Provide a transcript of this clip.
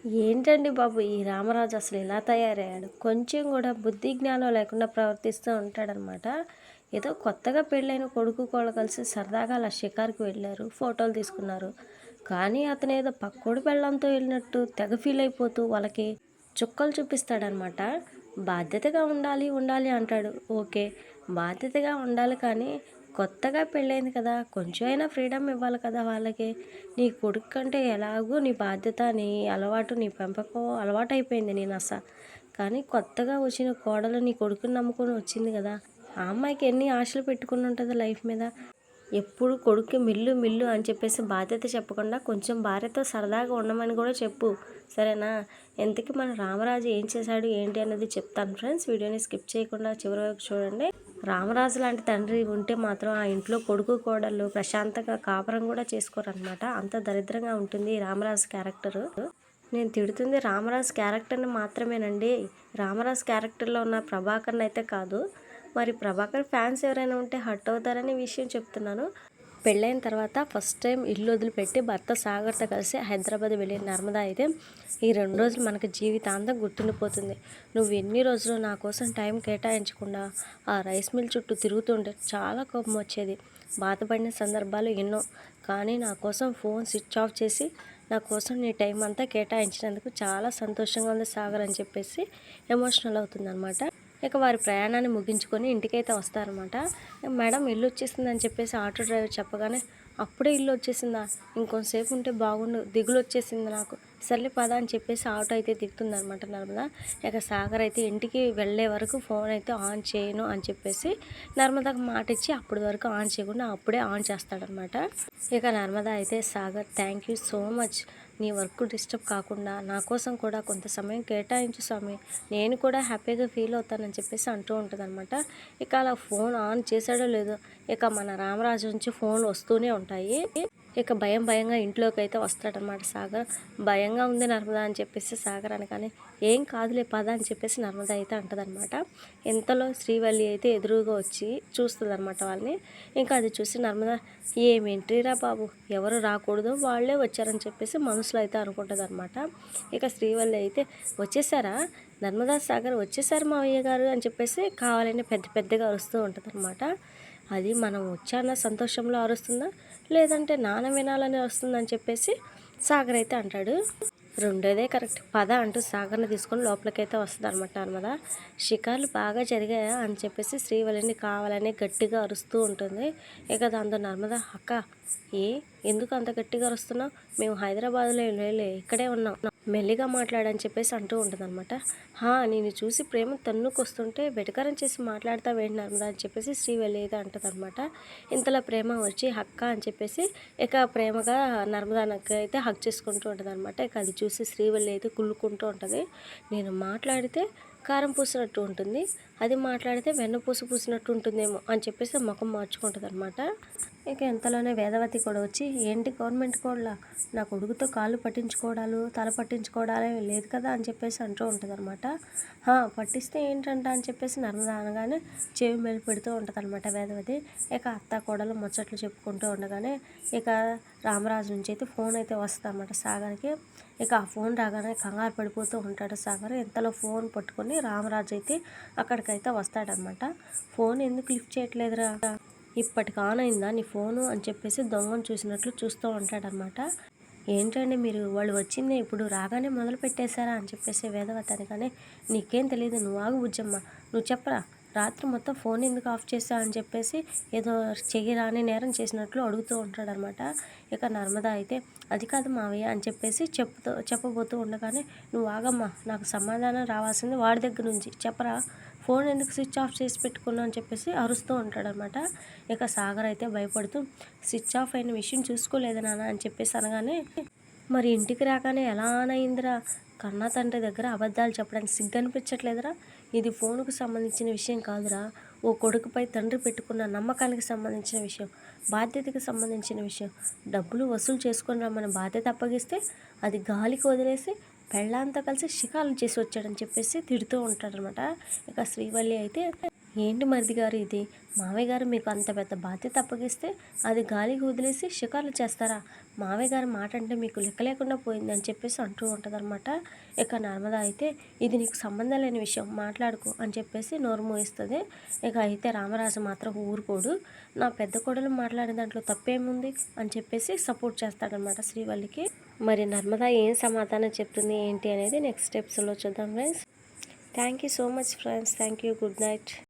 ఏంటండి బాబు ఈ రామరాజు అసలు ఇలా తయారయ్యాడు? కొంచెం కూడా బుద్ధి జ్ఞానం లేకుండా ప్రవర్తిస్తూ ఉంటాడనమాట. ఏదో కొత్తగా పెళ్ళైన కొడుకు కోడలు కలిసి సరదాగా అలా షికారుకి వెళ్ళారు, ఫోటోలు తీసుకున్నారు. కానీ అతను ఏదో పక్కోడి పెళ్ళంతో వెళ్ళినట్టు తెగ ఫీల్ అయిపోతూ వాళ్ళకి చుక్కలు చూపిస్తాడనమాట. బాధ్యతగా ఉండాలి ఉండాలి అంటాడు. ఓకే, బాధ్యతగా ఉండాలి, కానీ కొత్తగా పెళ్ళైంది కదా, కొంచెం అయినా ఫ్రీడమ్ ఇవ్వాలి కదా వాళ్ళకి. నీ కొడుకు కంటే ఎలాగో నీ బాధ్యత, నీ అలవాటు, నీ పెంపకం అలవాటు అయిపోయింది నీ నస. కానీ కొత్తగా వచ్చిన కోడలు నీ కొడుకుని నమ్ముకొని వచ్చింది కదా, ఆ అమ్మాయికి ఎన్ని ఆశలు పెట్టుకుని ఉంటుంది లైఫ్ మీద. ఎప్పుడు కొడుక్కి మిల్లు మిల్లు అని చెప్పేసి బాధ్యత చెప్పకుండా కొంచెం భార్యతో సరదాగా ఉండమని కూడా చెప్పు, సరేనా? ఎంతకీ మన రామరాజు ఏం చేశాడు ఏంటి అనేది చెప్తాను ఫ్రెండ్స్. వీడియోని స్కిప్ చేయకుండా చివరి వరకు చూడండి. రామరాజు లాంటి తండ్రి ఉంటే మాత్రం ఆ ఇంట్లో కొడుకు కోడళ్ళు ప్రశాంతంగా కాపురం కూడా చేసుకోరనమాట. అంత దరిద్రంగా ఉంటుంది ఈ రామరాజు క్యారెక్టరు. నేను తిడుతుంది రామరాజు క్యారెక్టర్ని మాత్రమేనండి, రామరాజు క్యారెక్టర్లో ఉన్న ప్రభాకర్ని అయితే కాదు. మరి ప్రభాకర్ ఫ్యాన్స్ ఎవరైనా ఉంటే హర్ట్ అవుతారని విషయం చెప్తున్నాను. పెళ్ళైన తర్వాత ఫస్ట్ టైం ఇల్లు వదిలిపెట్టి భర్త సాగర్తో కలిసి హైదరాబాద్ వెళ్ళిన నర్మద అయితే ఈ 2 రోజులు మనకి జీవితాంతం గుర్తుండిపోతుంది. నువ్వు ఎన్ని రోజులు నా కోసం టైం కేటాయించకుండా ఆ రైస్ మిల్ చుట్టూ తిరుగుతుంటే చాలా కోపం వచ్చేది. బాధపడిన సందర్భాలు ఎన్నో. కానీ నా కోసం ఫోన్ స్విచ్ ఆఫ్ చేసి నా కోసం నీ టైం అంతా కేటాయించినందుకు చాలా సంతోషంగా ఉంది సాగర్ అని చెప్పేసి ఎమోషనల్ అవుతుందన్నమాట. ఇక వారి ప్రయాణాన్ని ముగించుకొని ఇంటికైతే వస్తారనమాట. మేడం ఇల్లు వచ్చేసిందని చెప్పేసి ఆటో డ్రైవర్ చెప్పగానే, అప్పుడే ఇల్లు వచ్చేసిందా, ఇంకొంతసేపు ఉంటే బాగుండు, దిగులు వచ్చేసింది నాకు, సర్లే పద అని చెప్పేసి ఆటో అయితే దిగుతుందనమాట నర్మద. ఇక సాగర్ అయితే ఇంటికి వెళ్ళే వరకు ఫోన్ అయితే ఆన్ చేయను అని చెప్పేసి నర్మదకు మాట ఇచ్చి అప్పటి వరకు ఆన్ చేయకుండా అప్పుడే ఆన్ చేస్తాడనమాట. ఇక నర్మద అయితే, Sagar thank you so much, నీ వర్క్ డిస్టర్బ్ కాకుండా నా కోసం కూడా కొంత సమయం కేటాయించు స్వామి, నేను కూడా హ్యాపీగా ఫీల్ అవుతానని చెప్పేసి అంటూ ఉంటుందన్నమాట. ఇక అలా ఫోన్ ఆన్ చేశాడో లేదో ఇక మన రామరాజు నుంచి ఫోన్లు వస్తూనే ఉంటాయి. ఇక భయంగా ఇంట్లోకి అయితే వస్తాడనమాట సాగర్. భయంగా ఉంది నర్మద అని చెప్పేసి సాగర్ అనగానే, ఏం కాదులే పద అని చెప్పేసి నర్మద అయితే అంటదనమాట. ఇంతలో శ్రీవల్లి అయితే ఎదురుగా వచ్చి చూస్తుందన్నమాట వాళ్ళని. ఇంకా అది చూసి నర్మద, ఏమేంట్రీరా బాబు, ఎవరు రాకూడదు వాళ్ళే వచ్చారని చెప్పేసి మనసులో అయితే అనుకుంటుంది అనమాట. ఇక శ్రీవల్లి అయితే, వచ్చేసారా నర్మదా సాగర్, వచ్చేసారు మావయ్య గారు అని చెప్పేసి కావాలని పెద్దగా అరుస్తూ ఉంటుంది అనమాట. అది మనం వచ్చాన్న సంతోషంలో అరుస్తుందా, లేదంటే నాన్న వినాలని వస్తుందని చెప్పేసి సాగర్ అయితే అంటాడు. రెండోదే కరెక్ట్, పద అంటూ సాగర్ని తీసుకొని లోపలికైతే వస్తుంది అనమాట నర్మద. షికార్లు బాగా జరిగాయా అని చెప్పేసి శ్రీవల్లిని కావాలని గట్టిగా అరుస్తూ ఉంటుంది. ఇక దాంతో నర్మద, అక్క ఎందుకు అంత గట్టిగా అరుస్తున్నావు, మేము హైదరాబాద్లో లేలే, ఇక్కడే ఉన్నాం, మెల్లిగా మాట్లాడని చెప్పేసి అంటూ ఉంటుంది అనమాట. నేను చూసి ప్రేమ తన్నుకొస్తుంటే వెటకారం చేసి మాట్లాడతావేంటి నర్మదా అని చెప్పేసి శ్రీవల్లి అయితే అంటుంది అనమాట. ఇంతలో ప్రేమ వచ్చి హక్క అని చెప్పేసి ఇక ప్రేమగా నర్మదానికి అయితే హక్ చేసుకుంటూ ఉంటుంది అనమాట. ఇక అది చూసి శ్రీవల్లి అయితే కుళ్ళుకుంటూ ఉంటుంది. నేను మాట్లాడితే కారం పూసినట్టు ఉంటుంది, అది మాట్లాడితే వెన్నపూస పూసినట్టు ఉంటుందేమో అని చెప్పేసి ముఖం మార్చుకుంటుంది అనమాట. ఇక ఇంతలోనే వేదవతి కూడా వచ్చి, ఏంటి గవర్నమెంట్ కోడ్లా, నా కొడుకుతో కాళ్ళు పట్టించుకోవడాలు తల పట్టించుకోవడాలే లేదు కదా అని చెప్పేసి అంటూ ఉంటుంది అనమాట. పట్టిస్తే ఏంటంట అని చెప్పేసి నర్మద అనగానే చెవి మేలు పెడుతూ ఉంటుంది అనమాట వేదవతి. ఇక అత్త కోడలు ముచ్చట్లు చెప్పుకుంటూ ఉండగానే ఇక రామరాజు నుంచి అయితే ఫోన్ అయితే వస్తుంది అనమాట సాగర్కి. ఇక ఆ ఫోన్ రాగానే కంగారు పడిపోతూ ఉంటాడు సాగర్. ఇంతలో ఫోన్ పట్టుకొని రామరాజు అయితే అక్కడికైతే వస్తాడనమాట. ఫోన్ ఎందుకు లిఫ్ట్ చేయట్లేదురా, ఇప్పటికి ఆన్ అయిందా నీ ఫోను అని చెప్పేసి దొంగను చూసినట్లు చూస్తూ ఉంటాడనమాట. ఏంటండి మీరు, వాళ్ళు వచ్చిందే ఇప్పుడు, రాగానే మొదలు పెట్టేశారా అని చెప్పేసి వేదవతి అనగానే, నీకేం తెలియదు, నువ్వు ఆగు బుజ్జమ్మ, నువ్వు చెప్పరా, రాత్రి మొత్తం ఫోన్ ఎందుకు ఆఫ్ చేసా అని చెప్పేసి ఏదో చెయ్యరాని నేరం చేసినట్లు అడుగుతూ ఉంటాడనమాట. ఇక నర్మద అయితే, అది కాదు మావయ్య అని చెప్పేసి చెప్పబోతూ ఉండగానే, నువ్వు ఆగమ్మా, నాకు సమాధానం రావాల్సింది వాడి దగ్గర నుంచి, చెప్పరా, ఫోన్ ఎందుకు స్విచ్ ఆఫ్ చేసి పెట్టుకున్నావు అని చెప్పేసి అరుస్తూ ఉంటాడనమాట. ఇక సాగర్ అయితే భయపడుతూ, స్విచ్ ఆఫ్ అయిన విషయం చూసుకోలేదు నాన్న అని చెప్పేసి అనగానే, మరి ఇంటికి రాగానే ఎలా ఆన్ అయిందిరా, కన్నా తండ్రి దగ్గర అబద్ధాలు చెప్పడానికి సిగ్గు అనిపించట్లేదురా, ఇది ఫోన్కు సంబంధించిన విషయం కాదురా, ఓ కొడుకుపై తండ్రి పెట్టుకున్న నమ్మకానికి సంబంధించిన విషయం, బాధ్యతకు సంబంధించిన విషయం. డబ్బులు వసూలు చేసుకొని రమ్మని బాధ్యత అప్పగిస్తే అది గాలికి వదిలేసి పెళ్ళాంతో కలిసి షికారులు చేసి వచ్చాడని చెప్పేసి తిడుతూ ఉంటాడనమాట. ఇక శ్రీవల్లి అయితే, ఏంటి మరిది గారు ఇది, మావయ్య గారు మీకు అంత పెద్ద బాధ్యత అప్పగిస్తే అది గాలికి వదిలేసి షికార్లు చేస్తారా? మావయ్య గారి మాట అంటే మీకు లెక్క లేకుండా పోయింది అని చెప్పేసి అంటూ ఉంటుందన్నమాట. ఇక నర్మద అయితే ఇది నీకు సంబంధం లేని విషయం, మాట్లాడుకో అని చెప్పేసి నోరు మూయిస్తుంది. ఇక అయితే రామరాజు మాత్రం ఊరుకోడు. నా పెద్ద కోడలు మాట్లాడే దాంట్లో తప్పేముంది అని చెప్పేసి సపోర్ట్ చేస్తాడనమాట శ్రీవల్లికి. మరి నర్మద ఏం సమాధానం చెప్తుంది ఏంటి అనేది నెక్స్ట్ ఎపిసోడ్లో చూద్దాం friends. Thank you so much friends. Thank you. Good night.